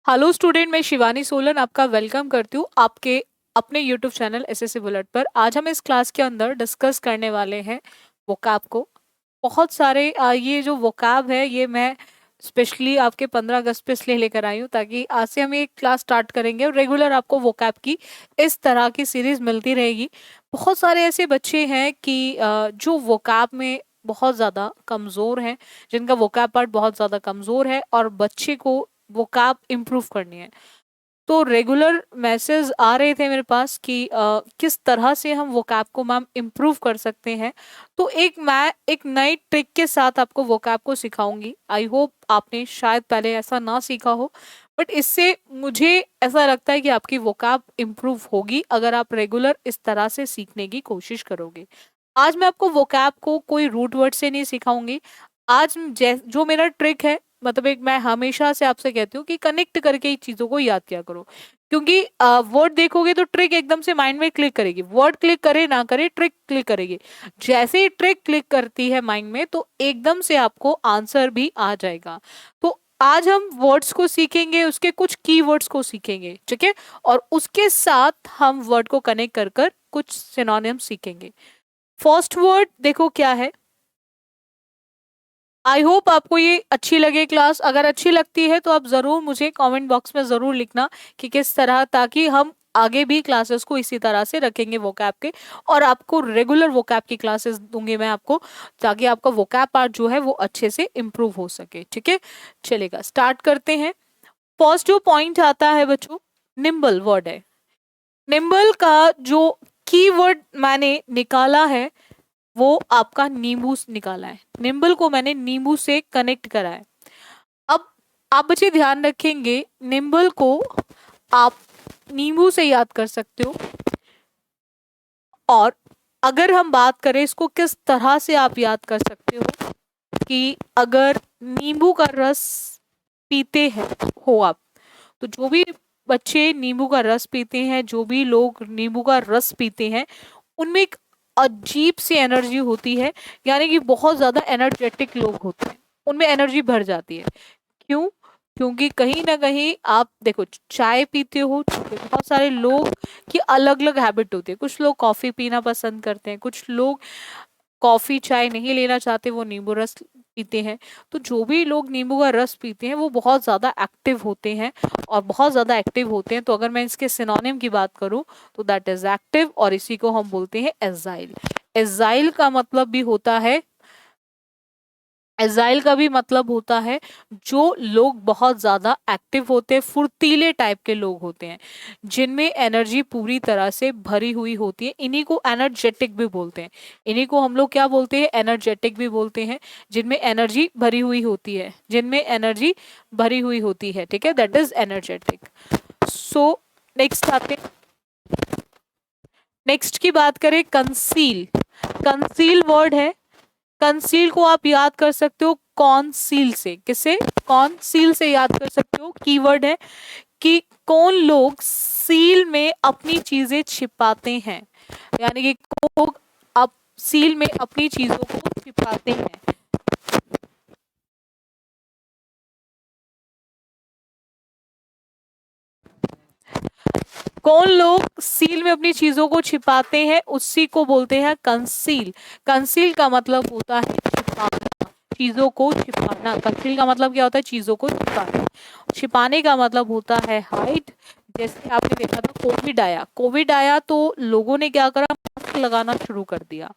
Hello student, मैं शिवानी सोलन आपका welcome करती हूँ आपके अपने यूट्यूब चैनल एसएससी बुलेट पर। आज हम इस क्लास के अंदर डिस्कस करने वाले हैं वोकैब को। बहुत सारे ये जो वोकैब है ये मैं स्पेशली आपके 15 अगस्त पे इसलिए लेकर आई हूँ ताकि आज से हम ये क्लास स्टार्ट करेंगे और रेगुलर आपको वोकैब की इस तरह की सीरीज मिलती रहेगी। बहुत सारे ऐसे बच्चे हैं कि जो वोकैब में बहुत ज़्यादा कमज़ोर हैं, जिनका वोकैब पार्ट बहुत ज़्यादा कमज़ोर है और बच्चे को वोकैब इम्प्रूव करनी है। तो रेगुलर मैसेज आ रहे थे मेरे पास कि किस तरह से हम वोकैब को मैम इम्प्रूव कर सकते हैं। तो मैं एक नई ट्रिक के साथ आपको वोकैब को सिखाऊंगी। आई होप आपने शायद पहले ऐसा ना सीखा हो, बट इससे मुझे ऐसा लगता है कि आपकी वोकैब इम्प्रूव होगी अगर आप रेगुलर इस तरह से सीखने की कोशिश करोगे। आज मैं आपको वोकैब को कोई रूट वर्ड से नहीं सिखाऊंगी। आज जो मेरा ट्रिक है, मतलब एक मैं हमेशा से आपसे कहती हूँ कि कनेक्ट करके ही चीजों को याद किया करो, क्योंकि वर्ड देखोगे तो ट्रिक एकदम से माइंड में क्लिक करेगी, वर्ड क्लिक करे ना करे ट्रिक क्लिक करेगी। जैसे ही ट्रिक क्लिक करती है माइंड में तो एकदम से आपको आंसर भी आ जाएगा। तो आज हम वर्ड्स को सीखेंगे, उसके कुछ कीवर्ड्स को सीखेंगे, ठीक है, और उसके साथ हम वर्ड को कनेक्ट कर कर कुछ सिनोनिम सीखेंगे। फर्स्ट वर्ड देखो क्या है। आई होप आपको ये अच्छी लगे क्लास। अगर अच्छी लगती है तो आप ज़रूर मुझे कमेंट बॉक्स में ज़रूर लिखना कि किस तरह, ताकि हम आगे भी क्लासेस को इसी तरह से रखेंगे वोकैब के, और आपको रेगुलर वोकैब की क्लासेस दूंगी मैं आपको, ताकि आपका वोकैब पार्ट जो है वो अच्छे से इम्प्रूव हो सके। ठीक है, चलेगा, स्टार्ट करते हैं। फर्स्ट जो पॉइंट आता है बच्चों, निम्बल वर्ड है। निम्बल का जो कीवर्ड मैंने निकाला है वो आपका नींबू निकाला है। निम्बल को मैंने नींबू से कनेक्ट करा है। अब आप बच्चे ध्यान रखेंगे, निम्बल को आप नींबू से याद कर सकते हो। और अगर हम बात करें इसको किस तरह से आप याद कर सकते हो, कि अगर नींबू का रस पीते हैं हो आप, तो जो भी बच्चे नींबू का रस पीते हैं, जो भी लोग नींबू का रस पीते हैं, उनमें एक अजीब सी एनर्जी होती है। यानी कि बहुत ज्यादा एनर्जेटिक लोग होते हैं, उनमें एनर्जी भर जाती है। क्यों? क्योंकि कहीं ना कहीं आप देखो, चाय पीते हो, बहुत सारे लोग की अलग अलग हैबिट होती है। कुछ लोग कॉफी पीना पसंद करते हैं, कुछ लोग कॉफी चाय नहीं लेना चाहते, वो नींबू रस पीते हैं। तो जो भी लोग नींबू का रस पीते हैं वो बहुत ज्यादा एक्टिव होते हैं, और बहुत ज्यादा एक्टिव होते हैं। तो अगर मैं इसके सिनोनिम की बात करूं तो दैट इज एक्टिव, और इसी को हम बोलते हैं एजाइल। एजाइल का मतलब भी होता है, एजाइल का भी मतलब होता है जो लोग बहुत ज्यादा एक्टिव होते हैं, फुर्तीले टाइप के लोग होते हैं, जिनमें एनर्जी पूरी तरह से भरी हुई होती है। इन्हीं को एनर्जेटिक भी बोलते हैं। इन्हीं को हम लोग क्या बोलते हैं? एनर्जेटिक भी बोलते हैं। जिनमें एनर्जी भरी हुई होती है, जिनमें एनर्जी भरी हुई होती है, ठीक है, that is energetic. So next आते हैं। नेक्स्ट की बात करें, कंसील। कंसील वर्ड है। कंसील को आप याद कर सकते हो कॉन्सील से। किसे? कॉन्सील से याद कर सकते हो। कीवर्ड है कि कौन लोग सील में अपनी चीजें छिपाते हैं, यानी कि लोग अब सील में अपनी चीजों को छिपाते हैं। कौन लोग सील में अपनी चीजों को छिपाते हैं उसी को बोलते हैं कंसील। कंसील का मतलब होता है छिपाना, चीजों को छिपाना। कंसील का मतलब क्या होता है? चीजों को छिपाना। छिपाने का मतलब होता है हाइड। जैसे आपने देखा था कोविड आया, कोविड आया तो लोगों ने क्या करा? मास्क लगाना शुरू कर दिया।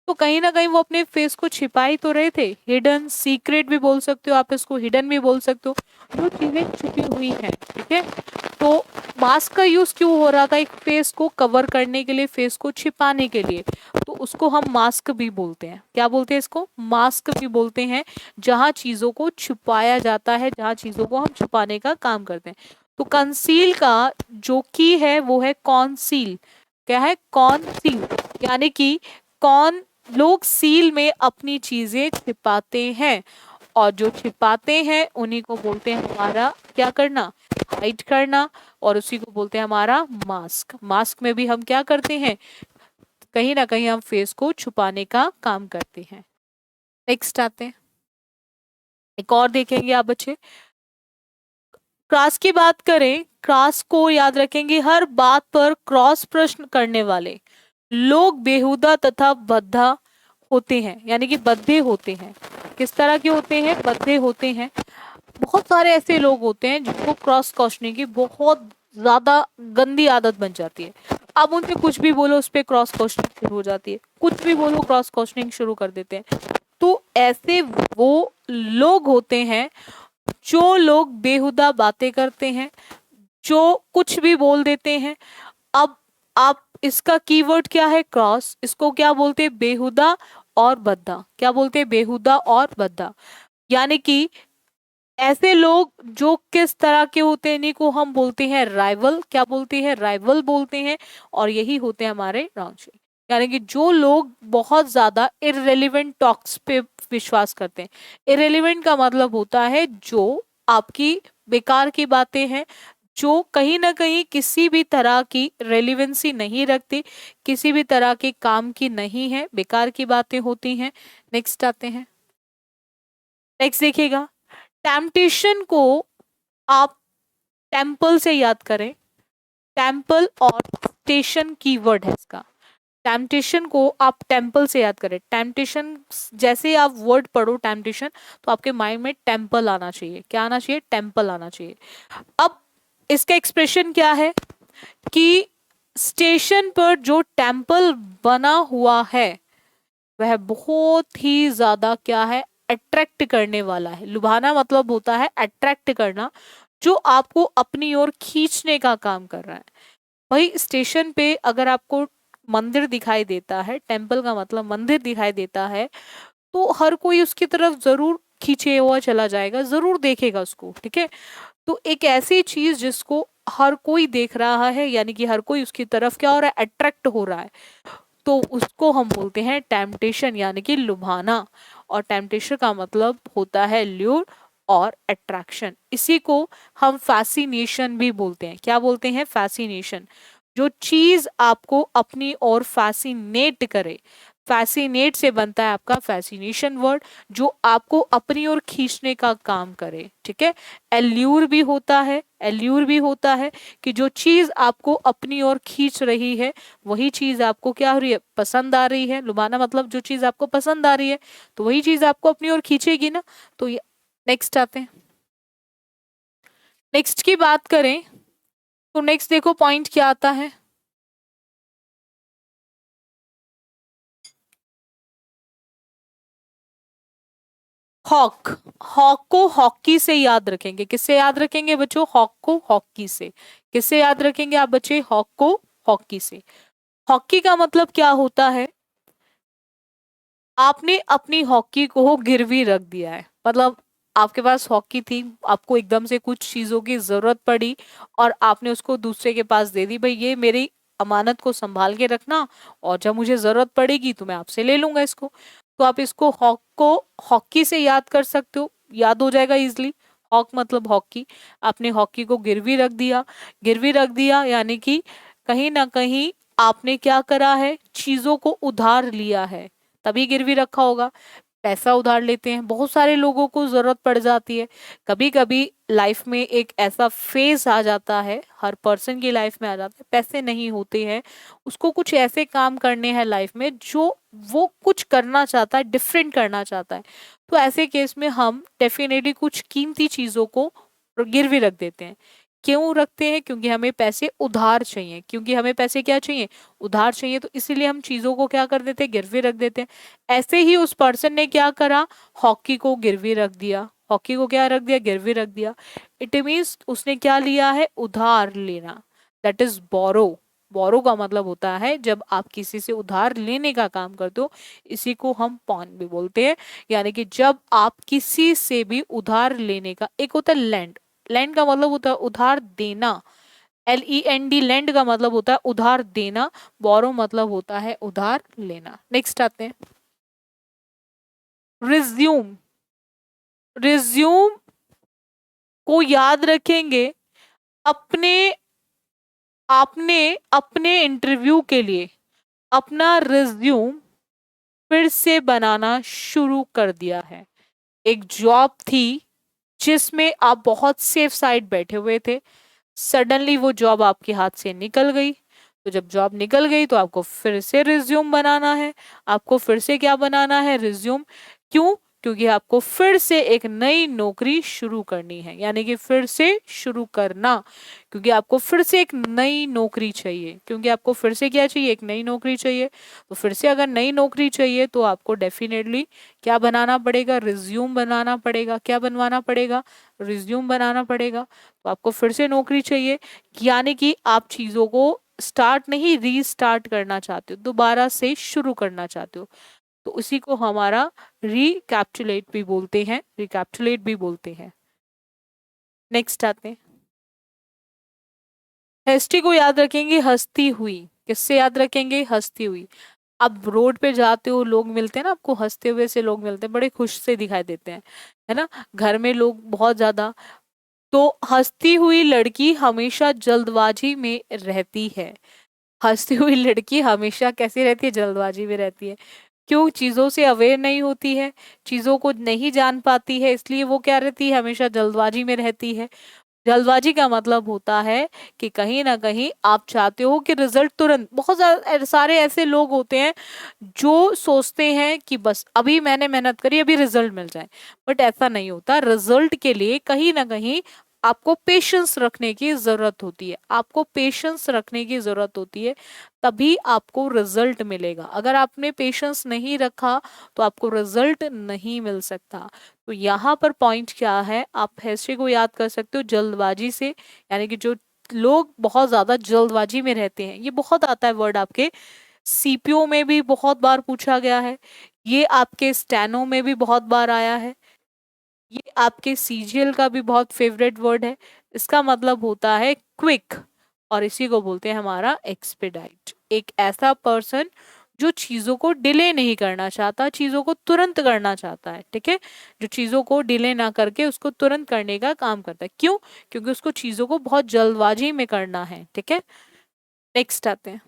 तो कहीं ना कहीं वो अपने फेस को छिपा ही तो रहे थे। हिडन, सीक्रेट भी बोल सकते हो आप इसको, हिडन भी बोल सकते हो, जो चीजें छुपी हुई हैं, ठीक है। तो मास्क का यूज क्यों हो रहा था? एक फेस को कवर करने के लिए, फेस को छिपाने के लिए। तो उसको हम मास्क भी बोलते हैं। क्या बोलते हैं इसको? मास्क भी बोलते हैं। जहां चीजों को छुपाया जाता है, जहां चीजों को हम छुपाने का काम करते हैं। तो कंसील का जो की है वो है कॉन्सील। क्या है? कॉन्सील, यानी कि कौन लोग सील में अपनी चीजें छिपाते हैं, और जो छिपाते हैं उन्हीं को बोलते हैं हमारा क्या करना? हाइड करना। और उसी को बोलते हैं हमारा मास्क। मास्क में भी हम क्या करते हैं? कहीं ना कहीं हम फेस को छुपाने का काम करते हैं। नेक्स्ट आते हैं, एक और देखेंगे आप बच्चे, क्रॉस की बात करें, क्रॉस को याद रखेंगे, हर बात पर क्रॉस प्रश्न करने वाले लोग बेहुदा तथा बद्धा होते हैं, यानी कि बद्धे होते हैं। किस तरह के होते हैं? बद्धे होते हैं। बहुत सारे ऐसे लोग होते हैं जिनको क्रॉस क्वेश्चनिंग की बहुत ज्यादा गंदी आदत बन जाती है। अब उनसे कुछ भी बोलो उस पर क्रॉस क्वेश्चनिंग शुरू हो जाती है, कुछ भी बोलो क्रॉस क्वेश्चनिंग शुरू कर देते हैं। तो ऐसे वो लोग होते हैं जो लोग बेहुदा बातें करते हैं, जो कुछ भी बोल देते हैं। अब आप इसका कीवर्ड क्या है? क्रॉस। इसको क्या बोलते हैं? बेहुदा और बद्दा। क्या बोलते हैं? बेहुदा और बद्दा। यानी कि ऐसे लोग जो किस तरह के होते हैं, इन्हीं को हम बोलते हैं राइवल। क्या बोलते हैं? राइवल बोलते हैं। और यही होते हैं हमारे राउंड, यानी कि जो लोग बहुत ज्यादा इररेलेवेंट टॉक्स पे विश्वास करते हैं। इररेलेवेंट का मतलब होता है जो आपकी बेकार की बातें हैं, जो कहीं ना कहीं किसी भी तरह की रेलिवेंसी नहीं रखती, किसी भी तरह के काम की नहीं है, बेकार की बातें होती हैं। नेक्स्ट आते हैं। नेक्स्ट देखिएगा, टेम्पटेशन को आप टेम्पल से याद करें। टेम्पल और स्टेशन कीवर्ड है इसका। टेम्पटेशन को आप टेम्पल से याद करें। टेम्पटेशन, जैसे आप वर्ड पढ़ो टेम्पटेशन, तो आपके माइंड में टेम्पल आना चाहिए। क्या आना चाहिए? टेम्पल आना चाहिए। अब इसका एक्सप्रेशन क्या है कि स्टेशन पर जो टेम्पल बना हुआ है वह बहुत ही ज्यादा क्या है? अट्रैक्ट करने वाला है। लुभाना मतलब होता है अट्रैक्ट करना, जो आपको अपनी ओर खींचने का काम कर रहा है। वही स्टेशन पे अगर आपको मंदिर दिखाई देता है, टेम्पल का मतलब मंदिर दिखाई देता है, तो हर कोई उसकी तरफ जरूर खींचे हुआ चला जाएगा, जरूर देखेगा उसको। ठीक है, तो एक ऐसी चीज जिसको हर कोई देख रहा है, यानी कि हर कोई उसकी तरफ क्या हो रहा है? अट्रैक्ट हो रहा है, तो उसको हम बोलते हैं टेम्पटेशन, यानी कि लुभाना। और टेम्पटेशन का मतलब होता है ल्यूर और अट्रैक्शन। इसी को हम फैसिनेशन भी बोलते हैं। क्या बोलते हैं? फैसिनेशन। जो चीज आपको अपनी ओर फैसिनेट करे, फैसिनेट से बनता है आपका फैसिनेशन वर्ड, जो आपको अपनी ओर खींचने का काम करे। ठीक है, एल्यूर भी होता है, एल्यूर भी होता है कि जो चीज आपको अपनी ओर खींच रही है, वही चीज आपको क्या हो रही है? पसंद आ रही है। लुभाना मतलब जो चीज आपको पसंद आ रही है, तो वही चीज आपको अपनी ओर खींचेगी ना। तो नेक्स्ट आते हैं। नेक्स्ट की बात करें तो नेक्स्ट देखो पॉइंट क्या आता है। हॉक। हॉक को हॉकी से याद रखेंगे। किससे याद रखेंगे बच्चों? हॉक को हॉकी से। किससे याद रखेंगे आप बच्चे? हॉक को हॉकी से। हॉकी का मतलब क्या होता है? आपने अपनी हॉकी को गिरवी रख दिया है। मतलब आपके पास हॉकी थी, आपको एकदम से कुछ चीजों की जरूरत पड़ी और आपने उसको दूसरे के पास दे दी, भाई ये मेरी अमानत को संभाल के रखना, और जब मुझे जरूरत पड़ेगी तो मैं आपसे ले लूंगा इसको। तो आप इसको हॉक को हॉकी से याद कर सकते हो, याद हो जाएगा इजिली। हॉक मतलब हॉकी। आपने हॉकी को गिरवी रख दिया। गिरवी रख दिया यानी कि कहीं ना कहीं आपने क्या करा है? चीजों को उधार लिया है, तभी गिरवी रखा होगा। पैसा उधार लेते हैं, बहुत सारे लोगों को जरूरत पड़ जाती है। कभी कभी लाइफ में एक ऐसा फेज आ जाता है, हर पर्सन की लाइफ में आ जाता है, पैसे नहीं होते हैं, उसको कुछ ऐसे काम करने हैं लाइफ में जो वो कुछ करना चाहता है, डिफरेंट करना चाहता है। तो ऐसे केस में हम डेफिनेटली कुछ कीमती चीजों को गिरवी रख देते हैं। क्यों रखते हैं? क्योंकि हमें पैसे उधार चाहिए। क्योंकि हमें पैसे क्या चाहिए? उधार चाहिए। तो इसीलिए हम चीजों को क्या कर देते हैं? गिरवी रख देते हैं। ऐसे ही उस पर्सन ने क्या करा? हॉकी को गिरवी रख दिया। हॉकी को क्या रख दिया? गिरवी रख दिया। इट मीन्स उसने क्या लिया है? उधार लेना। दैट इज बोरो। बोरो का मतलब होता है जब आप किसी से उधार लेने का काम करते हो। इसी को हम पॉन भी बोलते हैं। यानी कि जब आप किसी से भी उधार लेने का, एक होता है लैंड। लैंड का मतलब होता है उधार देना। LEND, लैंड का मतलब होता है उधार देना। बोरो मतलब होता है उधार लेना। नेक्स्ट आते हैं। रिज्यूम। रिज्यूम को याद रखेंगे। अपने आपने अपने इंटरव्यू के लिए अपना रिज्यूम फिर से बनाना शुरू कर दिया है। एक जॉब थी जिसमें आप बहुत सेफ साइड बैठे हुए थे, सडनली वो जॉब आपके हाथ से निकल गई। तो जब जॉब निकल गई तो आपको फिर से रिज्यूम बनाना है। आपको फिर से क्या बनाना है? रिज्यूम। क्यों? क्योंकि आपको फिर से एक नई नौकरी शुरू करनी है, यानी कि फिर से शुरू करना, क्योंकि आपको फिर से एक नई नौकरी चाहिए। क्योंकि आपको फिर से क्या चाहिए? एक नई नौकरी चाहिए। तो फिर से अगर नई नौकरी चाहिए तो आपको डेफिनेटली क्या बनाना पड़ेगा? रिज्यूम बनाना पड़ेगा। क्या बनवाना पड़ेगा? रिज्यूम बनाना पड़ेगा। तो आपको फिर से नौकरी चाहिए, यानी कि आप चीजों को स्टार्ट नहीं रीस्टार्ट करना चाहते हो, दोबारा से शुरू करना चाहते हो। तो उसी को हमारा रिकैप्चुलेट भी बोलते हैं, रिकैप्चुलेट भी बोलते हैं। नेक्स्ट आते हैं, हेस्टी को याद रखेंगे हंसती हुई। किससे याद रखेंगे? हंसती हुई। अब रोड पे जाते हो, लोग मिलते हैं ना आपको, हंसते हुए से लोग मिलते हैं, बड़े खुश से दिखाई देते हैं, है ना। घर में लोग बहुत ज्यादा, तो हंसती हुई लड़की हमेशा जल्दबाजी में रहती है। हंसती हुई लड़की हमेशा कैसी रहती है? जल्दबाजी में रहती है। क्यों? चीजों से अवेयर नहीं होती है, चीजों को नहीं जान पाती है, इसलिए वो क्या रहती है? हमेशा जल्दबाजी में रहती है। जल्दबाजी का मतलब होता है कि कहीं ना कहीं आप चाहते हो कि रिजल्ट तुरंत। बहुत सारे ऐसे लोग होते हैं जो सोचते हैं कि बस अभी मैंने मेहनत करी, अभी रिजल्ट मिल जाए, बट ऐसा नहीं होता। रिजल्ट के लिए कहीं ना कहीं आपको पेशेंस रखने की जरूरत होती है, आपको पेशेंस रखने की जरूरत होती है, तभी आपको रिजल्ट मिलेगा। अगर आपने पेशेंस नहीं रखा तो आपको रिजल्ट नहीं मिल सकता। तो यहाँ पर पॉइंट क्या है? आप हिस्ट्री को याद कर सकते हो जल्दबाजी से, यानी कि जो लोग बहुत ज्यादा जल्दबाजी में रहते हैं, ये बहुत आता है वर्ड आपके सीपीओ में भी बहुत बार पूछा गया है, ये आपके स्टेनो में भी बहुत बार आया है, ये आपके सीजीएल का भी बहुत फेवरेट वर्ड है। इसका मतलब होता है क्विक, और इसी को बोलते हैं हमारा एक्सपेडाइट। एक ऐसा पर्सन जो चीजों को डिले नहीं करना चाहता, चीजों को तुरंत करना चाहता है, ठीक है। जो चीजों को डिले ना करके उसको तुरंत करने का काम करता है। क्यों? क्योंकि उसको चीजों को बहुत जल्दबाजी में करना है, ठीक है। नेक्स्ट आते हैं,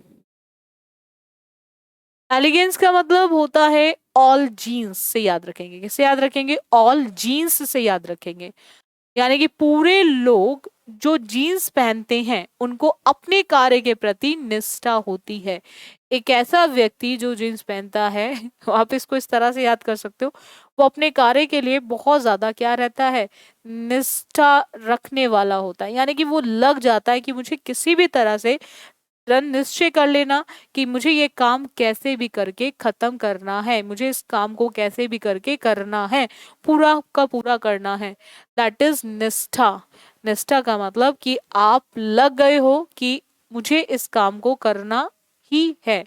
एलिगेंस का मतलब होता है ऑल जीन्स से याद रखेंगे। किससे याद रखेंगे? ऑल जीन्स से याद रखेंगे, यानी कि पूरे लोग जो जीन्स पहनते हैं उनको अपने कार्य के प्रति निष्ठा होती है। एक ऐसा व्यक्ति जो जीन्स पहनता है आप इसको इस तरह से याद कर सकते हो, वो अपने कार्य के लिए बहुत ज्यादा क्या रहता है? निष्ठा रखने वाला होता है, यानी कि वो लग जाता है कि मुझे किसी भी तरह से रण निश्चय कर लेना कि मुझे ये काम कैसे भी करके खत्म करना है, मुझे इस काम को कैसे भी करके करना है, पूरा का पूरा करना है। दैट इज निष्ठा। निष्ठा का मतलब कि आप लग गए हो कि मुझे इस काम को करना ही है।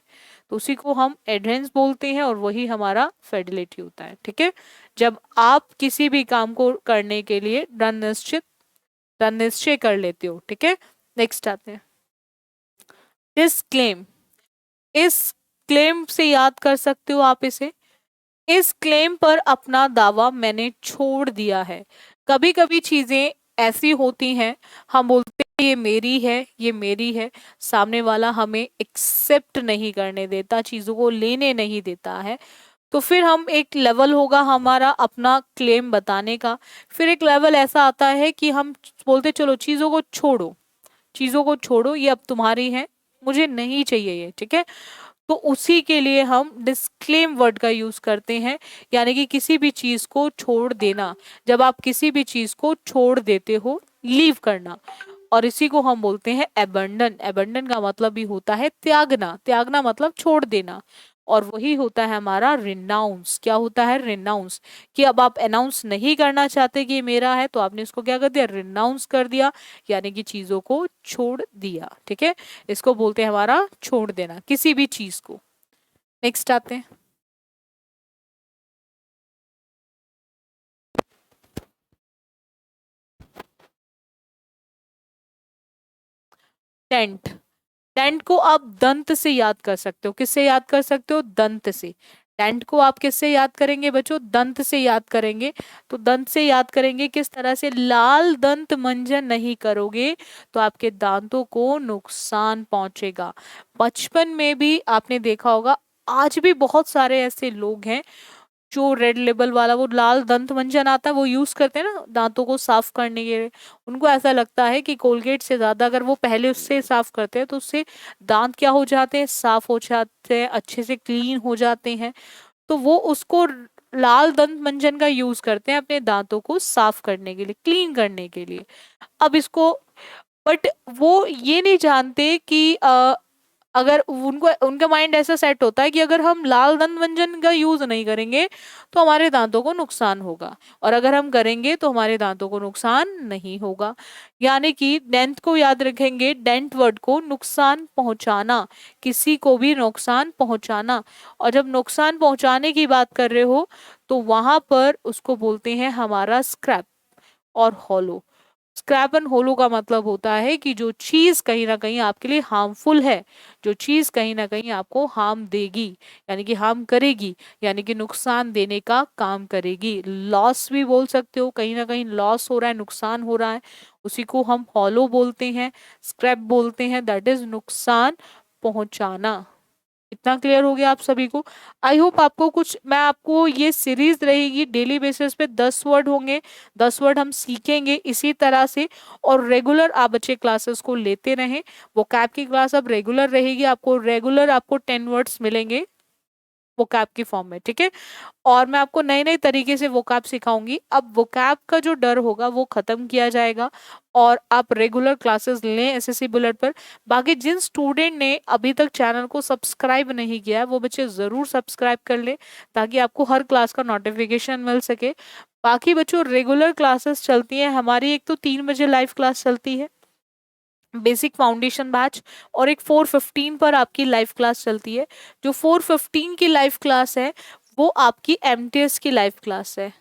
तो उसी को हम एडहेरेंस बोलते हैं, और वही हमारा फिडेलिटी होता है, ठीक है। जब आप किसी भी काम को करने के लिए दृढ़ निश्चय कर लेते हो, ठीक है। नेक्स्ट आते हैं, दिस क्लेम। इस क्लेम से याद कर सकते हो आप इसे, इस क्लेम पर अपना दावा मैंने छोड़ दिया है। कभी कभी चीजें ऐसी होती हैं, हम बोलते हैं ये मेरी है, ये मेरी है, सामने वाला हमें एक्सेप्ट नहीं करने देता, चीजों को लेने नहीं देता है। तो फिर हम एक लेवल होगा हमारा अपना क्लेम बताने का, फिर एक लेवल ऐसा आता है कि हम बोलते चलो चीजों को छोड़ो, चीजों को छोड़ो, ये अब तुम्हारी है, मुझे नहीं चाहिए ये, ठीक है। तो उसी के लिए हम डिस्क्लेम वर्ड का यूज करते हैं, यानी कि किसी भी चीज को छोड़ देना। जब आप किसी भी चीज को छोड़ देते हो, लीव करना, और इसी को हम बोलते हैं एबंडन। एबंडन का मतलब भी होता है त्यागना, त्यागना मतलब छोड़ देना। और वही होता है हमारा रिनाउंस। क्या होता है? रिनाउंस। कि अब आप अनाउंस नहीं करना चाहते कि ये मेरा है, तो आपने इसको क्या कर दिया? रिनाउंस कर दिया, यानी कि चीजों को छोड़ दिया, ठीक है। इसको बोलते हैं हमारा छोड़ देना किसी भी चीज को। नेक्स्ट आते हैं, टेंट। टेंट को आप दंत से याद कर सकते हो। किससे याद कर सकते हो? दंत से। टेंट को आप किससे याद करेंगे बच्चों? दंत से याद करेंगे। तो दंत से याद करेंगे किस तरह से? लाल दंत मंजन नहीं करोगे तो आपके दांतों को नुकसान पहुंचेगा। बचपन में भी आपने देखा होगा, आज भी बहुत सारे ऐसे लोग हैं जो रेड लेबल वाला वो लाल दंत मंजन आता है वो यूज करते हैं ना दांतों को साफ करने के लिए। उनको ऐसा लगता है कि कोलगेट से ज्यादा अगर वो पहले उससे साफ करते हैं तो उससे दांत क्या हो जाते हैं, साफ हो जाते हैं, अच्छे से क्लीन हो जाते हैं। तो वो उसको लाल दंत मंजन का यूज करते हैं अपने दांतों को साफ करने के लिए, क्लीन करने के लिए। अब इसको, बट वो ये नहीं जानते कि अगर उनको, उनका माइंड ऐसा सेट होता है कि अगर हम लाल दंत मंजन का यूज नहीं करेंगे तो हमारे दांतों को नुकसान होगा, और अगर हम करेंगे तो हमारे दांतों को नुकसान नहीं होगा। यानी कि डेंट को याद रखेंगे, डेंट वर्ड को नुकसान पहुंचाना, किसी को भी नुकसान पहुंचाना। और जब नुकसान पहुंचाने की बात कर रहे हो तो वहां पर उसको बोलते हैं हमारा स्क्रैप और हॉलो। स्क्रैप एंड होलो का मतलब होता है कि जो चीज कहीं ना कहीं आपके लिए हार्मफुल है, जो चीज कहीं ना कहीं आपको हार्म देगी, यानी कि हार्म करेगी, यानी कि नुकसान देने का काम करेगी। लॉस भी बोल सकते हो, कहीं ना कहीं लॉस हो रहा है, नुकसान हो रहा है, उसी को हम हॉलो बोलते हैं, स्क्रैप बोलते हैं, दैट इज नुकसान पहुंचाना। इतना क्लियर हो गया आप सभी को? आई होप आपको कुछ, मैं आपको, ये सीरीज रहेगी डेली बेसिस पे 10 वर्ड होंगे, 10 वर्ड हम सीखेंगे इसी तरह से। और रेगुलर आप बच्चे क्लासेस को लेते रहें। वो कैब की क्लास अब रेगुलर रहेगी, आपको रेगुलर आपको 10 वर्ड्स मिलेंगे वो कैब की फॉर्म में, ठीक है। और मैं आपको नए नए तरीके से वोकैब सिखाऊंगी। अब वोकैब का जो डर होगा वो खत्म किया जाएगा, और आप रेगुलर क्लासेस लें एसएससी बुलेट पर। बाकी जिन स्टूडेंट ने अभी तक चैनल को सब्सक्राइब नहीं किया है वो बच्चे ज़रूर सब्सक्राइब कर ले, ताकि आपको हर क्लास का नोटिफिकेशन मिल सके। बाकी बच्चों रेगुलर क्लासेस चलती हैं हमारी, एक तो 3 बजे लाइव क्लास चलती है बेसिक फाउंडेशन बैच, और एक 4:15 पर आपकी लाइव क्लास चलती है। जो 4:15 की लाइव क्लास है वो आपकी एमटीएस की लाइव क्लास है,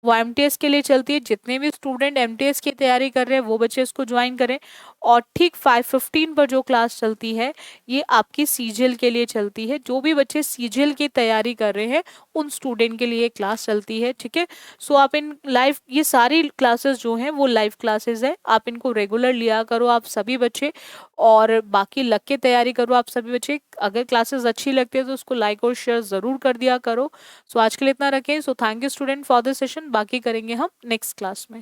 वो एमटीएस के लिए चलती है। जितने भी स्टूडेंट एमटीएस की तैयारी कर रहे हैं वो बच्चे इसको ज्वाइन करें। और ठीक 5:15 पर जो क्लास चलती है ये आपकी सीजीएल के लिए चलती है। जो भी बच्चे सीजीएल की तैयारी कर रहे हैं उन स्टूडेंट के लिए क्लास चलती है, ठीक है। सो आप इन लाइव, ये सारी क्लासेस जो हैं वो लाइव क्लासेस है, आप इनको रेगुलर लिया करो आप सभी बच्चे। और बाकी लग के तैयारी करो आप सभी बच्चे। अगर क्लासेस अच्छी लगती है तो उसको लाइक और शेयर ज़रूर कर दिया करो। सो आज के लिए इतना रखें। So thank you student for this session, बाकी करेंगे हम नेक्स्ट क्लास में।